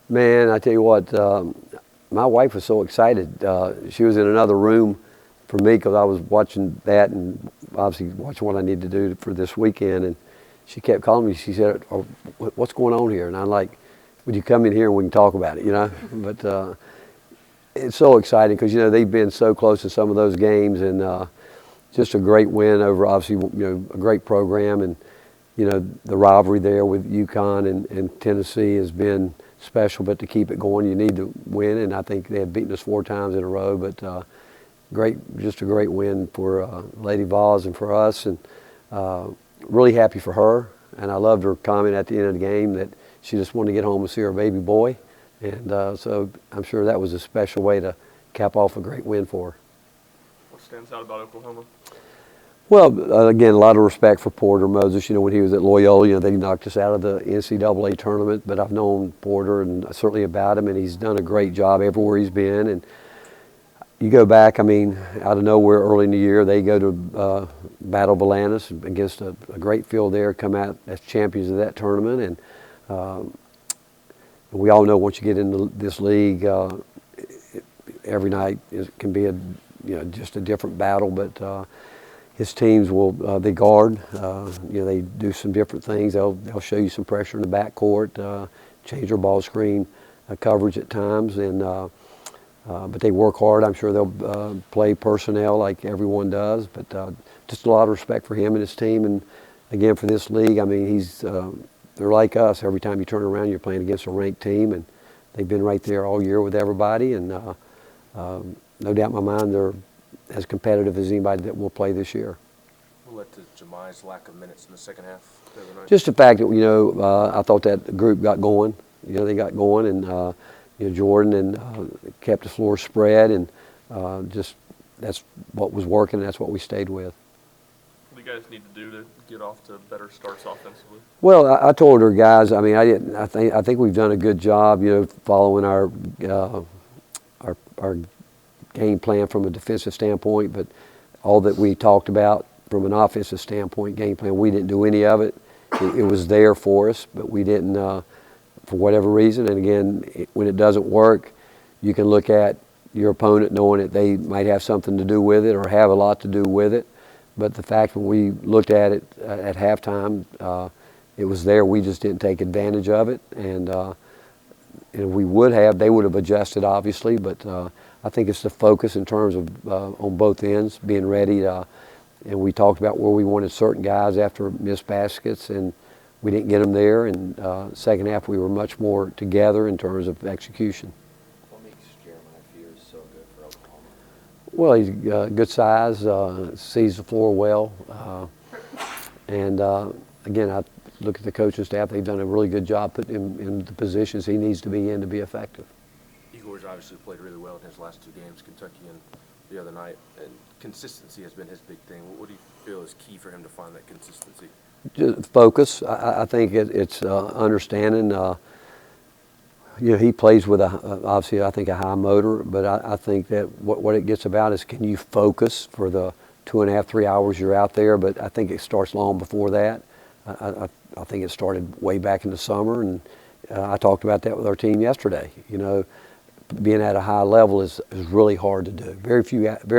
Man, I tell you what, my wife was so excited. She was in another room for me because I was watching that and obviously watching what I need to do for this weekend. And she kept calling me. She said, "Oh, what's going on here?" And I'm like, "Would you come in here and we can talk about it?" But it's so exciting because they've been so close to some of those games, and just a great win over obviously a great program, and the rivalry there with UConn and Tennessee has been special. But to keep it going, you need to win, and I think they have beaten us 4 times in a row. But just a great win for Lady Vols and for us, and really happy for her. And I loved her comment at the end of the game that she just wanted to get home and see her baby boy. And so I'm sure that was a special way to cap off a great win for her. What stands out about Oklahoma? Well, again, a lot of respect for Porter Moses. When he was at Loyola, they knocked us out of the NCAA tournament. But I've known Porter and certainly about him, and he's done a great job everywhere he's been. And you go back, out of nowhere early in the year, they go to Battle of Atlantis against a great field there, come out as champions of that tournament. And we all know once you get into this league, every night can be just a different battle. But his teams will they guard. They do some different things. They'll show you some pressure in the backcourt, change their ball screen coverage at times, and but they work hard. I'm sure they'll play personnel like everyone does. But just a lot of respect for him and his team, and again for this league. They're like us. Every time you turn around, you're playing against a ranked team, and they've been right there all year with everybody. And no doubt in my mind, they're as competitive as anybody that will play this year. What led to Jemiah's lack of minutes in the second half the other night? Just the fact that I thought that group got going. They got going, and Jordan and kept the floor spread, and just that's what was working, and that's what we stayed with. What do you guys need to do to get off to better starts offensively? Well, I told her guys. I think we've done a good job, following our game plan from a defensive standpoint. But all that we talked about from an offensive standpoint, game plan, we didn't do any of it. It was there for us, but we didn't for whatever reason. And again, when it doesn't work, you can look at your opponent knowing that they might have something to do with it or have a lot to do with it. But the fact when we looked at it at halftime, it was there. We just didn't take advantage of it, and we would have. They would have adjusted, obviously, but I think it's the focus in terms of on both ends, being ready to. And we talked about where we wanted certain guys after missed baskets, and we didn't get them there. And second half, we were much more together in terms of execution. What makes Jeremiah Fears so good for Oklahoma? Well, he's good size, sees the floor well, and again, I look at the coaching staff. They've done a really good job putting him in the positions he needs to be in to be effective. Igor's obviously played really well in his last 2 games, Kentucky and the other night, and consistency has been his big thing. What do you feel is key for him to find that consistency? Just focus. I think it's understanding. He plays with obviously I think a high motor, but I think that what it gets about is can you focus for the 2.5, 3 hours you're out there. But I think it starts long before that. I think it started way back in the summer, and I talked about that with our team yesterday. Being at a high level is really hard to do. Very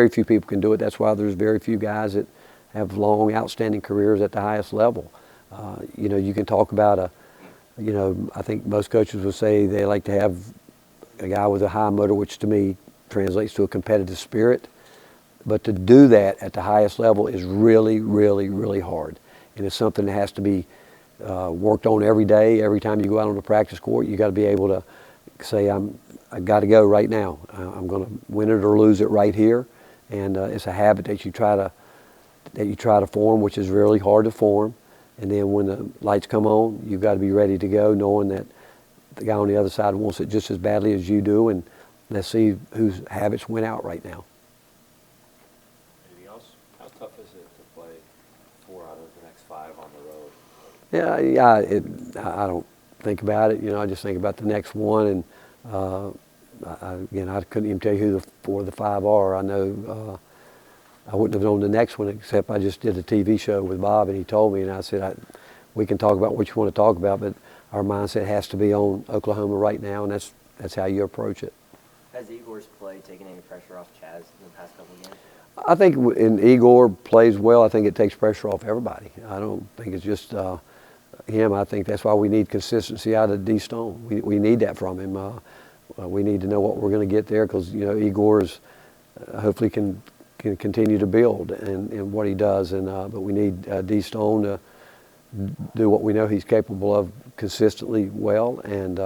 few people can do it. That's why there's very few guys that have long, outstanding careers at the highest level. You can talk about I think most coaches would say they like to have a guy with a high motor, which to me translates to a competitive spirit. But to do that at the highest level is really, really, really hard. And it's something that has to be worked on every day. Every time you go out on the practice court, you got to be able to say, I got to go right now. I'm going to win it or lose it right here. And it's a habit that you try to form, which is really hard to form. And then when the lights come on, you've got to be ready to go, knowing that the guy on the other side wants it just as badly as you do. And let's see whose habits win out right now. Anything else? How tough is it to play 4 out of the next 5 on the road? Yeah. I don't think about it. I just think about the next one. And I couldn't even tell you who the 4 of the 5 are. I know I wouldn't have known the next one except I just did a TV show with Bob, and he told me, and I said, we can talk about what you want to talk about, but our mindset has to be on Oklahoma right now, and that's how you approach it. Has Igor's play taken any pressure off Chaz in the past couple of games? I think when Igor plays well, I think it takes pressure off everybody. I don't think it's just him. I think that's why we need consistency out of D Stone. We need that from him. We need to know what we're going to get there because Igor's hopefully can continue to build in what he does, but we need D Stone to do what we know he's capable of consistently well, and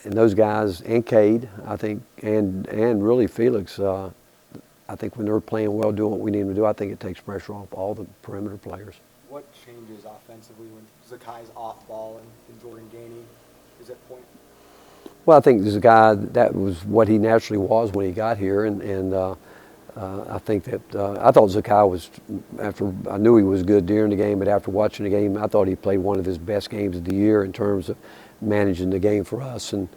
those guys and Cade, I think, and really Felix. I think when they're playing well, doing what we need them to do, I think it takes pressure off all the perimeter players. What changes offensively when Zakai's off ball and Jordan Gainey is at point? Well, I think this guy, that was what he naturally was when he got here, and I think that I thought Zakai was, after I knew he was good during the game, but after watching the game, I thought he played one of his best games of the year in terms of managing the game for us and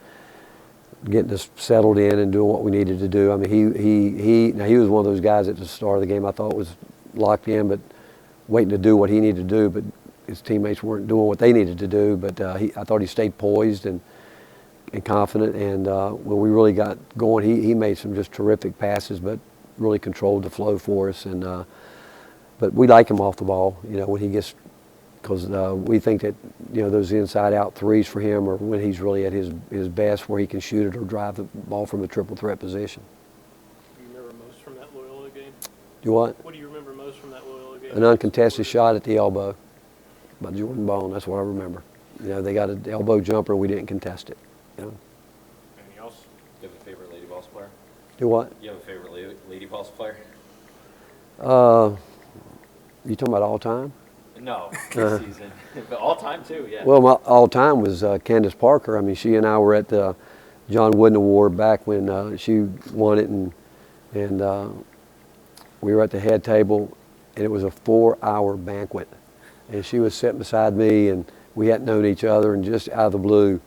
getting us settled in and doing what we needed to do. I mean, he was one of those guys at the start of the game I thought was locked in, but waiting to do what he needed to do, but his teammates weren't doing what they needed to do. But I thought he stayed poised and confident, and when we really got going, he made some just terrific passes, but really controlled the flow for us. And but we like him off the ball, when he gets, because we think that those inside-out threes for him are when he's really at his best, where he can shoot it or drive the ball from a triple threat position. Do you remember most from that Loyola game? You what? What do you remember most from that Loyola game? An uncontested shot at the elbow by Jordan Bone. That's what I remember. They got an elbow jumper, we didn't contest it. Anything else? Do you have a favorite Lady Vols player? Do what? You have a favorite Lady Vols player? You talking about all time? No, this season. But all time too, yeah. Well, my all time was Candace Parker. I mean, she and I were at the John Wooden Award back when she won it, and we were at the head table, and it was a 4-hour banquet. And she was sitting beside me, and we hadn't known each other, and just out of the blue,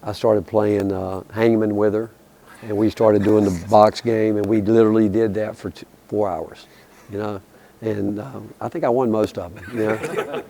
I started playing hangman with her, and we started doing the box game, and we literally did that for 4 hours, and I think I won most of them.